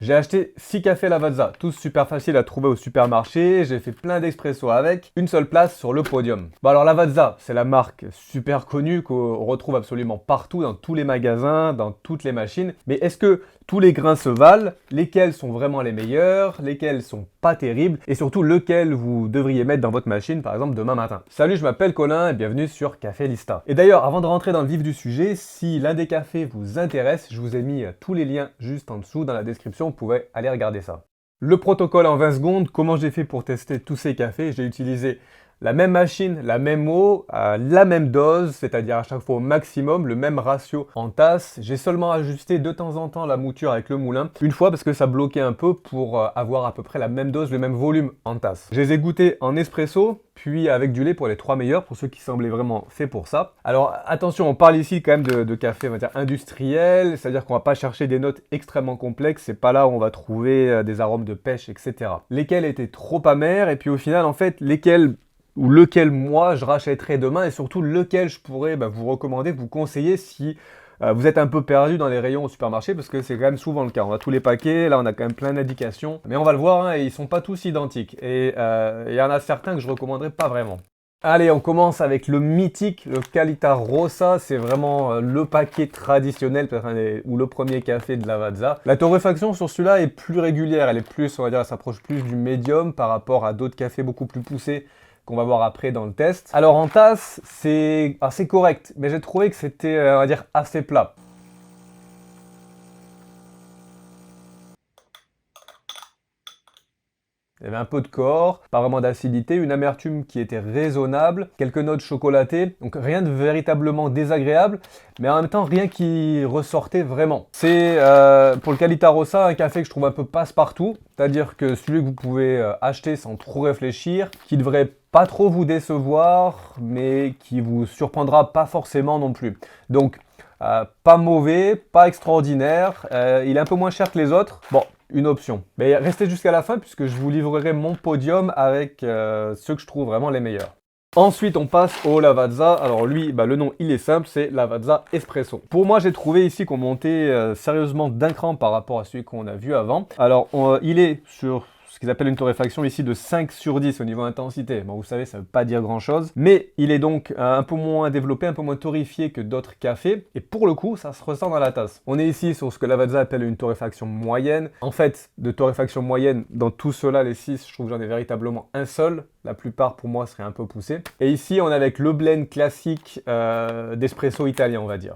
J'ai acheté 6 cafés Lavazza, tous super faciles à trouver au supermarché, j'ai fait plein d'expresso avec, une seule place sur le podium. Bon alors Lavazza, c'est la marque super connue qu'on retrouve absolument partout, dans tous les magasins, dans toutes les machines, mais est-ce que tous les grains se valent? Lesquels sont vraiment les meilleurs? Lesquels sont pas terribles? Et surtout, lequel vous devriez mettre dans votre machine, par exemple, demain matin? Salut, je m'appelle Colin et bienvenue sur Café Lista. Et d'ailleurs, avant de rentrer dans le vif du sujet, si l'un des cafés vous intéresse, je vous ai mis tous les liens juste en dessous dans la description, vous pouvez aller regarder ça. Le protocole en 20 secondes, comment j'ai fait pour tester tous ces cafés? J'ai utilisé la même machine, la même eau, la même dose, c'est-à-dire à chaque fois au maximum, le même ratio en tasse. J'ai seulement ajusté de temps en temps la mouture avec le moulin, une fois parce que ça bloquait un peu pour avoir à peu près la même dose, le même volume en tasse. Je les ai goûtés en espresso, puis avec du lait pour les 3 meilleurs, pour ceux qui semblaient vraiment faits pour ça. Alors attention, on parle ici quand même de café, on va dire industriel, c'est-à-dire qu'on va pas chercher des notes extrêmement complexes, c'est pas là où on va trouver des arômes de pêche, etc. Lesquels étaient trop amers, et puis au final, en fait, ou lequel moi je rachèterai demain, et surtout lequel je pourrais vous recommander, vous conseiller si vous êtes un peu perdu dans les rayons au supermarché, parce que c'est quand même souvent le cas. On a tous les paquets, là on a quand même plein d'indications, mais on va le voir, hein, ils sont pas tous identiques, et il y en a certains que je recommanderais pas vraiment. Allez, on commence avec le mythique, le Qualità Rossa. C'est vraiment le paquet traditionnel, peut-être ou le premier café de Lavazza. La torréfaction sur celui-là est plus régulière, elle est plus, on va dire, elle s'approche plus du médium par rapport à d'autres cafés beaucoup plus poussés qu'on va voir après dans le test. Alors en tasse, c'est assez correct, mais j'ai trouvé que c'était, on va dire, assez plat. Il y avait un peu de corps, pas vraiment d'acidité, une amertume qui était raisonnable, quelques notes chocolatées, donc rien de véritablement désagréable, mais en même temps rien qui ressortait vraiment. C'est pour le Qualità Rossa un café que je trouve un peu passe-partout, c'est-à-dire que celui que vous pouvez acheter sans trop réfléchir, qui devrait pas trop vous décevoir, mais qui vous surprendra pas forcément non plus. Donc pas mauvais, pas extraordinaire, il est un peu moins cher que les autres. Bon, une option. Mais restez jusqu'à la fin puisque je vous livrerai mon podium avec ceux que je trouve vraiment les meilleurs. Ensuite, on passe au Lavazza. Alors lui, le nom, il est simple, c'est Lavazza Espresso. Pour moi, j'ai trouvé ici qu'on montait sérieusement d'un cran par rapport à celui qu'on a vu avant. Alors, il est sur ce qu'ils appellent une torréfaction ici de 5 sur 10 au niveau intensité. Bon, vous savez, ça ne veut pas dire grand-chose. Mais il est donc un peu moins développé, un peu moins torréfié que d'autres cafés. Et pour le coup, ça se ressent dans la tasse. On est ici sur ce que Lavazza appelle une torréfaction moyenne. En fait, de torréfaction moyenne, dans tout cela, les 6, je trouve que j'en ai véritablement un seul. La plupart, pour moi, seraient un peu poussés. Et ici, on est avec le blend classique d'espresso italien, on va dire.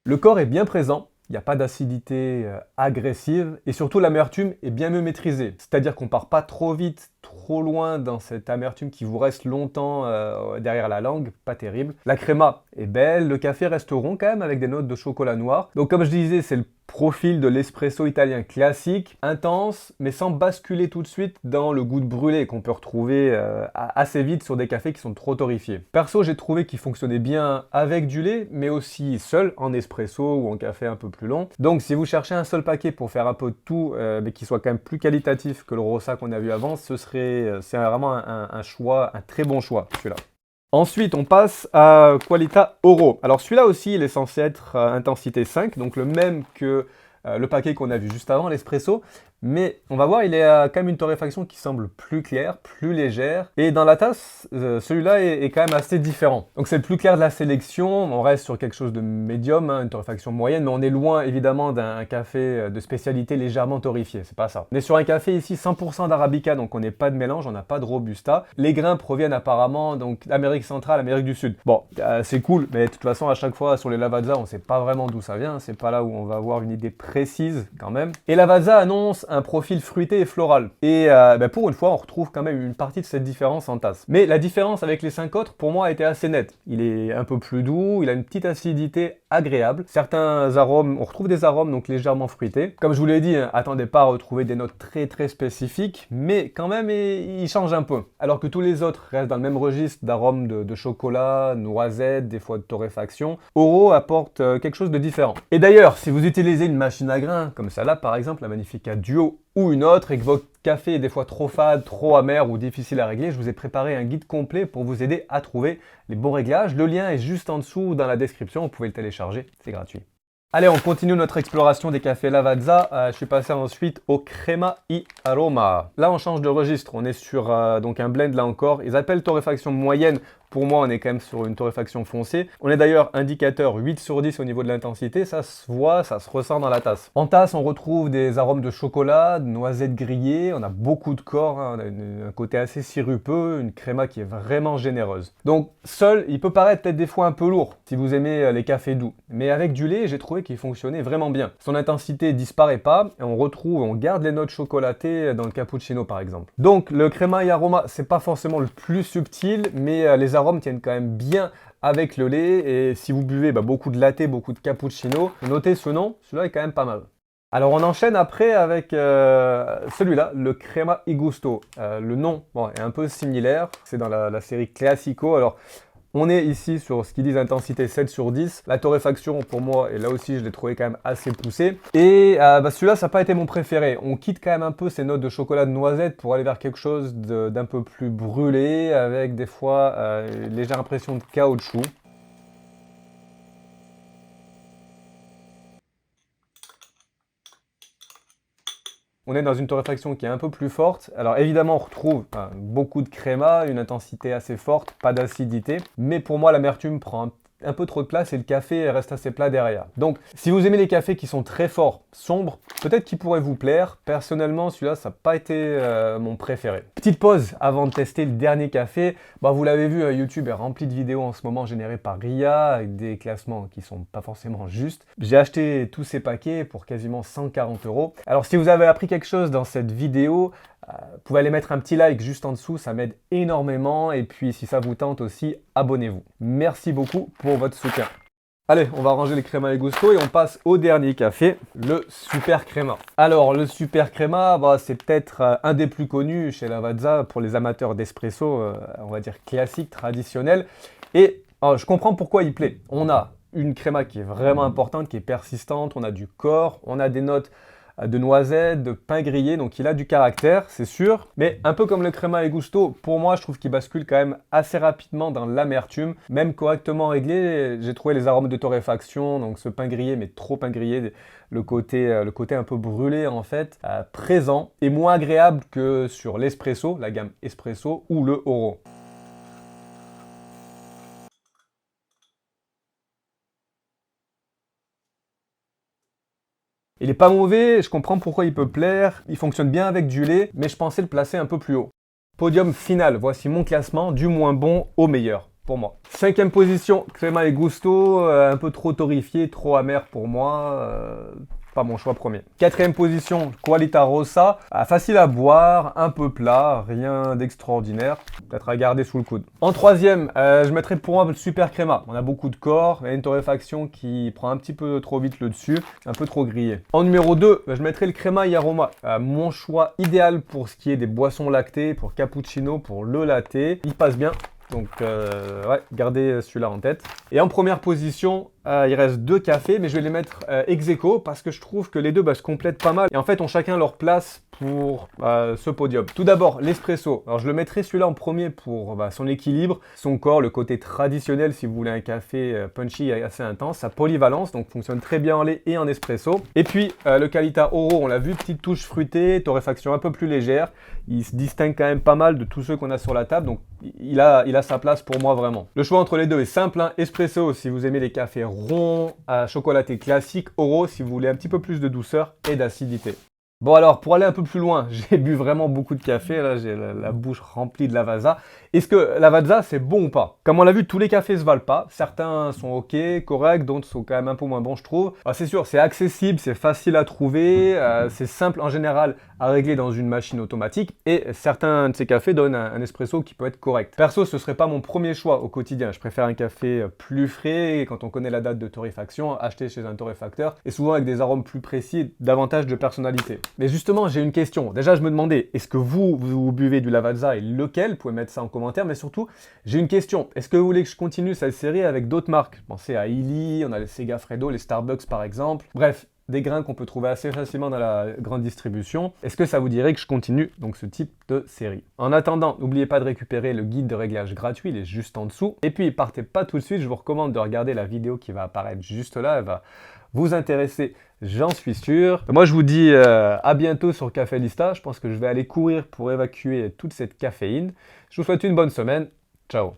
Le corps est bien présent, il n'y a pas d'acidité agressive et surtout l'amertume est bien mieux maîtrisée. C'est-à-dire qu'on part pas trop vite, trop loin dans cette amertume qui vous reste longtemps derrière la langue, pas terrible. La créma est belle, le café reste rond quand même avec des notes de chocolat noir. Donc comme je disais, c'est le profil de l'espresso italien classique, intense, mais sans basculer tout de suite dans le goût de brûlé qu'on peut retrouver assez vite sur des cafés qui sont trop torréfiés. Perso, j'ai trouvé qu'il fonctionnait bien avec du lait, mais aussi seul, en espresso ou en café un peu plus long. Donc si vous cherchez un seul paquet pour faire un peu de tout, mais qui soit quand même plus qualitatif que le Rossa qu'on a vu avant, c'est vraiment un choix, un très bon choix, celui-là. Ensuite, on passe à Qualità Oro. Alors celui-là aussi, il est censé être intensité 5, donc le même que le paquet qu'on a vu juste avant, l'espresso. Mais on va voir, il est quand même une torréfaction qui semble plus claire, plus légère. Et dans la tasse, celui-là est quand même assez différent. Donc c'est le plus clair de la sélection. On reste sur quelque chose de médium, hein, une torréfaction moyenne, mais on est loin évidemment d'un café de spécialité légèrement torréfié. C'est pas ça. On est sur un café ici 100% d'Arabica, donc on n'est pas de mélange, on n'a pas de Robusta. Les grains proviennent apparemment donc d'Amérique centrale, Amérique du Sud. Bon, c'est cool, mais de toute façon à chaque fois sur les Lavazza, on sait pas vraiment d'où ça vient. C'est pas là où on va avoir une idée précise quand même. Et Lavazza annonce un profil fruité et floral. Et pour une fois, on retrouve quand même une partie de cette différence en tasse. Mais la différence avec les 5 autres, pour moi, était assez nette. Il est un peu plus doux, il a une petite acidité agréable. Certains arômes, on retrouve des arômes donc légèrement fruités. Comme je vous l'ai dit, hein, attendez pas à retrouver des notes très spécifiques, mais quand même, il change un peu. Alors que tous les autres restent dans le même registre d'arômes de chocolat, noisette, des fois de torréfaction, Oro apporte quelque chose de différent. Et d'ailleurs, si vous utilisez une machine à grains, comme celle-là par exemple, la Magnifica Duo, ou une autre, et que votre café est des fois trop fade, trop amer ou difficile à régler, je vous ai préparé un guide complet pour vous aider à trouver les bons réglages. Le lien est juste en dessous dans la description, vous pouvez le télécharger, c'est gratuit. Allez, on continue notre exploration des cafés Lavazza. Je suis passé ensuite au Crema y Aroma. Là, on change de registre. On est sur donc un blend là encore. Ils appellent torréfaction moyenne. Pour moi, on est quand même sur une torréfaction foncée. On est d'ailleurs indicateur 8 sur 10 au niveau de l'intensité. Ça se voit, ça se ressent dans la tasse. En tasse, on retrouve des arômes de chocolat, de noisettes grillées. On a beaucoup de corps, hein. On a un côté assez sirupeux, une créma qui est vraiment généreuse. Donc, seul, il peut paraître peut-être des fois un peu lourd si vous aimez les cafés doux. Mais avec du lait, j'ai trouvé qu'il fonctionnait vraiment bien. Son intensité disparaît pas et on garde les notes chocolatées dans le cappuccino par exemple. Donc, le Crema y Aroma, c'est pas forcément le plus subtil, mais les arômes tiennent quand même bien avec le lait. Et si vous buvez beaucoup de latte, beaucoup de cappuccino, notez ce nom, celui-là est quand même pas mal. Alors on enchaîne après avec celui-là, le Crema y Gusto. Le nom est un peu similaire, c'est dans la série Classico. Alors on est ici sur ce qu'ils disent intensité 7 sur 10. La torréfaction pour moi, et là aussi je l'ai trouvé quand même assez poussée. Et celui-là, ça n'a pas été mon préféré. On quitte quand même un peu ces notes de chocolat de noisette pour aller vers quelque chose d'un peu plus brûlé, avec des fois une légère impression de caoutchouc. On est dans une torréfaction qui est un peu plus forte. Alors évidemment, on retrouve beaucoup de créma, une intensité assez forte, pas d'acidité. Mais pour moi, l'amertume prend un peu trop de place et le café reste assez plat derrière. Donc, si vous aimez les cafés qui sont très forts, sombres, peut-être qu'ils pourraient vous plaire. Personnellement, celui-là, ça n'a pas été mon préféré. Petite pause avant de tester le dernier café. Vous l'avez vu, YouTube est rempli de vidéos en ce moment générées par RIA, avec des classements qui sont pas forcément justes. J'ai acheté tous ces paquets pour quasiment 140 €. Alors, si vous avez appris quelque chose dans cette vidéo, vous pouvez aller mettre un petit like juste en dessous, ça m'aide énormément. Et puis, si ça vous tente aussi, abonnez-vous. Merci beaucoup pour votre soutien. Allez, on va ranger les Crema y Gusto et on passe au dernier café, le Super Crema. Alors, le Super Crema, c'est peut-être un des plus connus chez Lavazza pour les amateurs d'espresso, on va dire classique, traditionnel. Et je comprends pourquoi il plaît. On a une créma qui est vraiment importante, qui est persistante, on a du corps, on a des notes de noisettes, de pain grillé, donc il a du caractère, c'est sûr. Mais un peu comme le Crema y Gusto, pour moi, je trouve qu'il bascule quand même assez rapidement dans l'amertume. Même correctement réglé, j'ai trouvé les arômes de torréfaction, donc ce pain grillé, mais trop pain grillé, le côté un peu brûlé en fait, présent et moins agréable que sur l'espresso, la gamme espresso ou le oro. Il est pas mauvais, je comprends pourquoi il peut plaire, il fonctionne bien avec du lait, mais je pensais le placer un peu plus haut. Podium final, voici mon classement du moins bon au meilleur, pour moi. 5e position, Crema y Gusto, un peu trop torréfié, trop amer pour moi, pas mon choix premier. 4e position, Qualita Rossa, facile à boire, un peu plat, rien d'extraordinaire, peut-être à garder sous le coude. En 3e, je mettrais pour moi le Super Crema. On a beaucoup de corps, il y a une torréfaction qui prend un petit peu trop vite le dessus, un peu trop grillé. En numéro 2, je mettrais le Crema y Aroma. Mon choix idéal pour ce qui est des boissons lactées, pour cappuccino, pour le latte, il passe bien. Donc, gardez celui-là en tête. Et en première position, il reste 2 cafés, mais je vais les mettre ex aequo parce que je trouve que les deux se complètent pas mal. Et en fait, ont chacun leur place pour ce podium. Tout d'abord, l'espresso. Alors, je le mettrai celui-là en premier pour son équilibre, son corps, le côté traditionnel si vous voulez un café punchy et assez intense, sa polyvalence, donc fonctionne très bien en lait et en espresso. Et puis, le Qualita Oro, on l'a vu, petite touche fruitée, torréfaction un peu plus légère. Il se distingue quand même pas mal de tous ceux qu'on a sur la table, donc il a sa place pour moi vraiment. Le choix entre les deux est simple, hein. Espresso si vous aimez les cafés ronds, chocolatés classiques, oro si vous voulez un petit peu plus de douceur et d'acidité. Bon alors, pour aller un peu plus loin, j'ai bu vraiment beaucoup de café, là j'ai la bouche remplie de Lavazza. Est-ce que Lavazza c'est bon ou pas? Comme on l'a vu, tous les cafés se valent pas. Certains sont ok, corrects, d'autres sont quand même un peu moins bons je trouve. C'est sûr, c'est accessible, c'est facile à trouver, c'est simple en général à régler dans une machine automatique. Et certains de ces cafés donnent un espresso qui peut être correct. Perso, ce serait pas mon premier choix au quotidien. Je préfère un café plus frais, et quand on connaît la date de torréfaction, acheter chez un torréfacteur. Et souvent avec des arômes plus précis, davantage de personnalité. Mais justement, j'ai une question. Déjà, je me demandais, est-ce que vous buvez du Lavazza et lequel? Vous pouvez mettre ça en commentaire. Mais surtout, j'ai une question. Est-ce que vous voulez que je continue cette série avec d'autres marques? Pensez à Illy, on a les Segafredo, les Starbucks par exemple. Bref, des grains qu'on peut trouver assez facilement dans la grande distribution. Est-ce que ça vous dirait que je continue donc ce type de série? En attendant, n'oubliez pas de récupérer le guide de réglage gratuit, il est juste en dessous. Et puis, partez pas tout de suite, je vous recommande de regarder la vidéo qui va apparaître juste là, elle va vous intéresser, j'en suis sûr. Moi, je vous dis à bientôt sur Café Lista. Je pense que je vais aller courir pour évacuer toute cette caféine. Je vous souhaite une bonne semaine. Ciao!